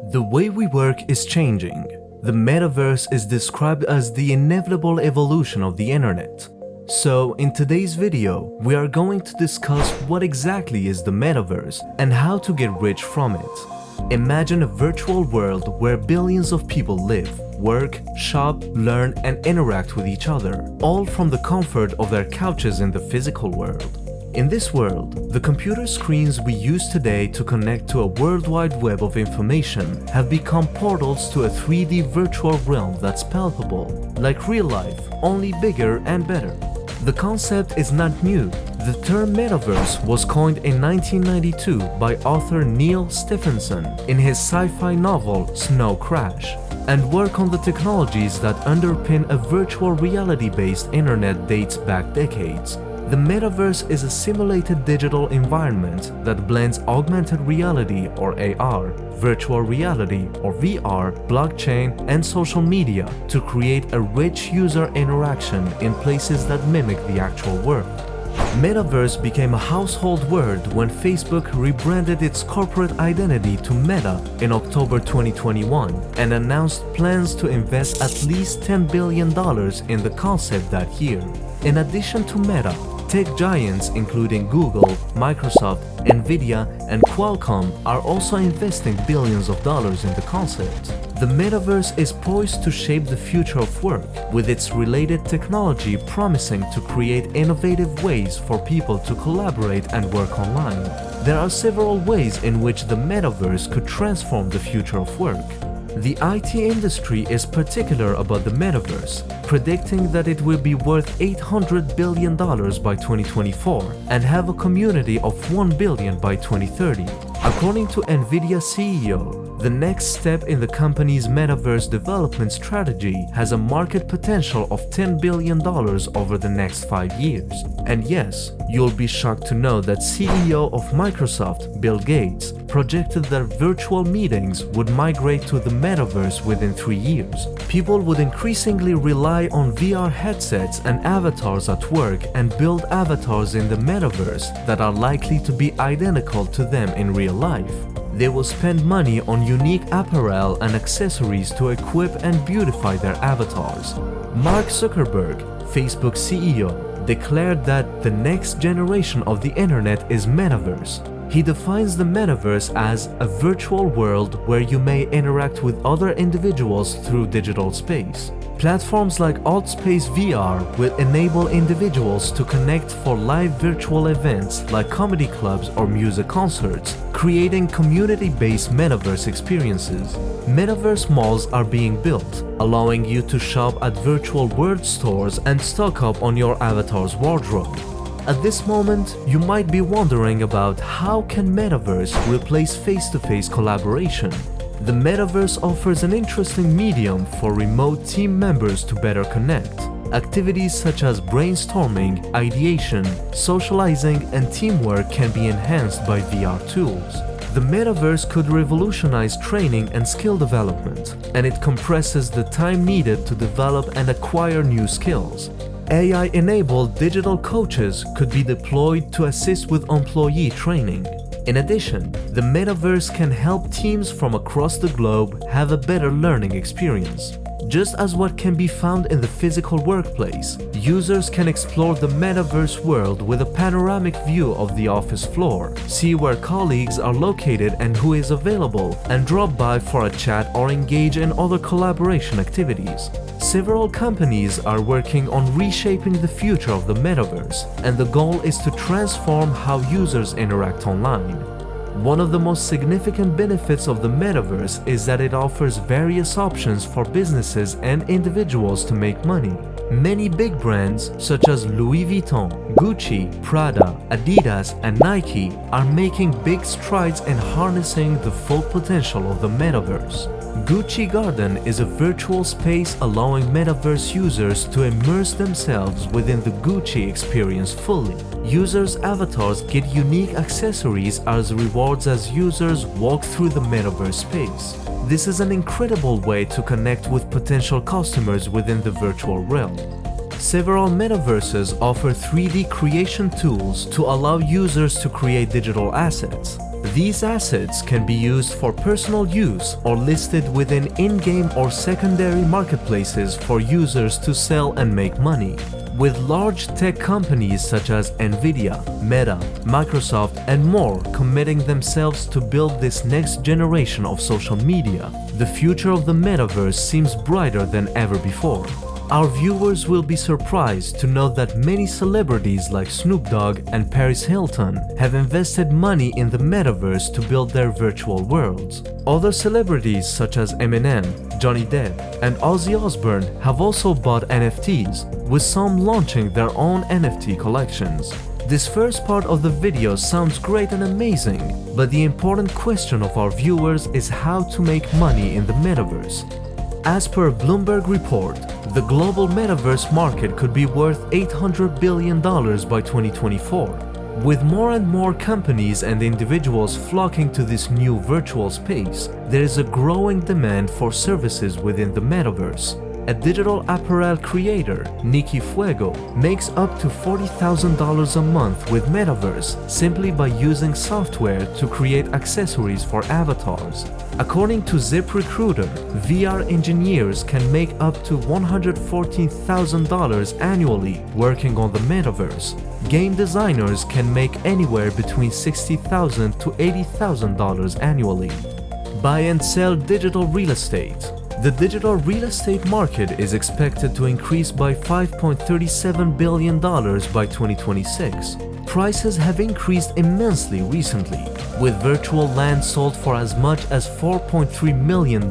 The way we work is changing. The metaverse is described as the inevitable evolution of the internet. So, in today's video, we are going to discuss what exactly is the metaverse and how to get rich from it. Imagine a virtual world where billions of people live, work, shop, learn, and interact with each other, all from the comfort of their couches in the physical world. In this world, the computer screens we use today to connect to a worldwide web of information have become portals to a 3D virtual realm that's palpable, like real life, only bigger and better. The concept is not new. The term metaverse was coined in 1992 by author Neil Stephenson in his sci-fi novel Snow Crash, and work on the technologies that underpin a virtual reality-based internet dates back decades. The metaverse is a simulated digital environment that blends augmented reality or AR, virtual reality or VR, blockchain, and social media to create a rich user interaction in places that mimic the actual world. Metaverse became a household word when Facebook rebranded its corporate identity to Meta in October 2021 and announced plans to invest at least $10 billion in the concept that year. In addition to Meta, tech giants including Google, Microsoft, Nvidia, and Qualcomm are also investing billions of dollars in the concept. The metaverse is poised to shape the future of work, with its related technology promising to create innovative ways for people to collaborate and work online. There are several ways in which the metaverse could transform the future of work. The IT industry is particular about the metaverse, predicting that it will be worth $800 billion by 2024 and have a community of 1 billion by 2030. According to Nvidia CEO, the next step in the company's metaverse development strategy has a market potential of $10 billion over the next 5 years. And yes, you'll be shocked to know that CEO of Microsoft, Bill Gates, projected that virtual meetings would migrate to the metaverse within 3 years. People would increasingly rely on VR headsets and avatars at work and build avatars in the metaverse that are likely to be identical to them in real life. They will spend money on unique apparel and accessories to equip and beautify their avatars. Mark Zuckerberg, Facebook CEO, declared that the next generation of the internet is metaverse. He defines the metaverse as a virtual world where you may interact with other individuals through digital space. Platforms like Altspace VR will enable individuals to connect for live virtual events like comedy clubs or music concerts, creating community-based metaverse experiences. Metaverse malls are being built, allowing you to shop at virtual world stores and stock up on your avatar's wardrobe. At this moment, you might be wondering about how can Metaverse replace face-to-face collaboration? The Metaverse offers an interesting medium for remote team members to better connect. Activities such as brainstorming, ideation, socializing, and teamwork can be enhanced by VR tools. The Metaverse could revolutionize training and skill development, and it compresses the time needed to develop and acquire new skills. AI-enabled digital coaches could be deployed to assist with employee training. In addition, the metaverse can help teams from across the globe have a better learning experience. Just as what can be found in the physical workplace, users can explore the metaverse world with a panoramic view of the office floor, see where colleagues are located and who is available, and drop by for a chat or engage in other collaboration activities. Several companies are working on reshaping the future of the metaverse, and the goal is to transform how users interact online. One of the most significant benefits of the metaverse is that it offers various options for businesses and individuals to make money. Many big brands such as Louis Vuitton, Gucci, Prada, Adidas, and Nike are making big strides in harnessing the full potential of the metaverse. Gucci Garden is a virtual space allowing metaverse users to immerse themselves within the Gucci experience fully. Users' avatars get unique accessories as rewards as users walk through the metaverse space. This is an incredible way to connect with potential customers within the virtual realm. Several metaverses offer 3D creation tools to allow users to create digital assets. These assets can be used for personal use or listed within in-game or secondary marketplaces for users to sell and make money. With large tech companies such as Nvidia, Meta, Microsoft, and more committing themselves to build this next generation of social media, the future of the metaverse seems brighter than ever before. Our viewers will be surprised to know that many celebrities like Snoop Dogg and Paris Hilton have invested money in the metaverse to build their virtual worlds. Other celebrities such as Eminem, Johnny Depp, and Ozzy Osbourne have also bought NFTs, with some launching their own NFT collections. This first part of the video sounds great and amazing, but the important question of our viewers is how to make money in the metaverse. As per Bloomberg report, the global metaverse market could be worth $800 billion by 2024. With more and more companies and individuals flocking to this new virtual space, there is a growing demand for services within the metaverse. A digital apparel creator, Nikki Fuego, makes up to $40,000 a month with Metaverse simply by using software to create accessories for avatars. According to ZipRecruiter, VR engineers can make up to $114,000 annually working on the Metaverse. Game designers can make anywhere between $60,000 to $80,000 annually. Buy and sell digital real estate. The digital real estate market is expected to increase by $5.37 billion by 2026. Prices have increased immensely recently, with virtual land sold for as much as $4.3 million.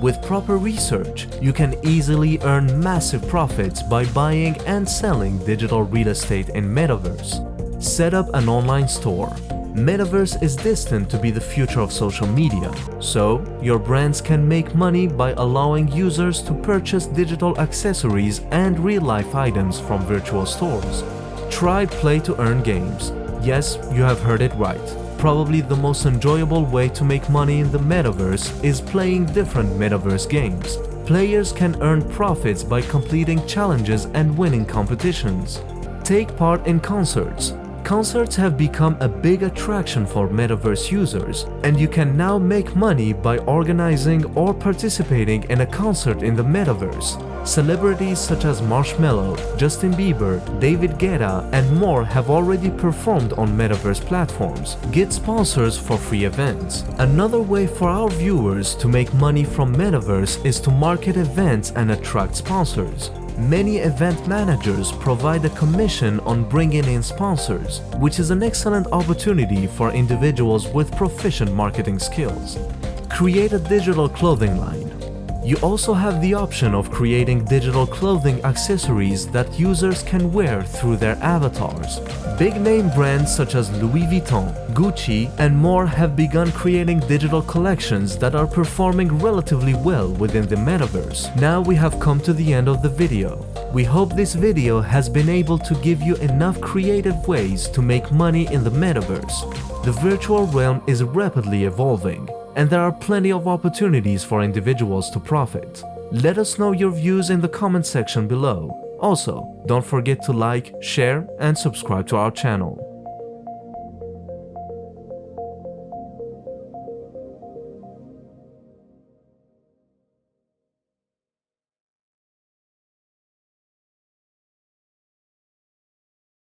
With proper research, you can easily earn massive profits by buying and selling digital real estate in Metaverse. Set up an online store. Metaverse is destined to be the future of social media, so your brands can make money by allowing users to purchase digital accessories and real-life items from virtual stores. Try play-to-earn games. Yes, you have heard it right. Probably the most enjoyable way to make money in the metaverse is playing different metaverse games. Players can earn profits by completing challenges and winning competitions. Take part in concerts. Concerts have become a big attraction for metaverse users, and you can now make money by organizing or participating in a concert in the metaverse. Celebrities such as Marshmello, Justin Bieber, David Guetta, and more have already performed on metaverse platforms. Get sponsors for free events. Another way for our viewers to make money from metaverse is to market events and attract sponsors. Many event managers provide a commission on bringing in sponsors, which is an excellent opportunity for individuals with proficient marketing skills. Create a digital clothing line. You also have the option of creating digital clothing accessories that users can wear through their avatars. Big-name brands such as Louis Vuitton, Gucci, and more have begun creating digital collections that are performing relatively well within the metaverse. Now we have come to the end of the video. We hope this video has been able to give you enough creative ways to make money in the metaverse. The virtual realm is rapidly evolving, and there are plenty of opportunities for individuals to profit. Let us know your views in the comment section below. Also, don't forget to like, share, and subscribe to our channel.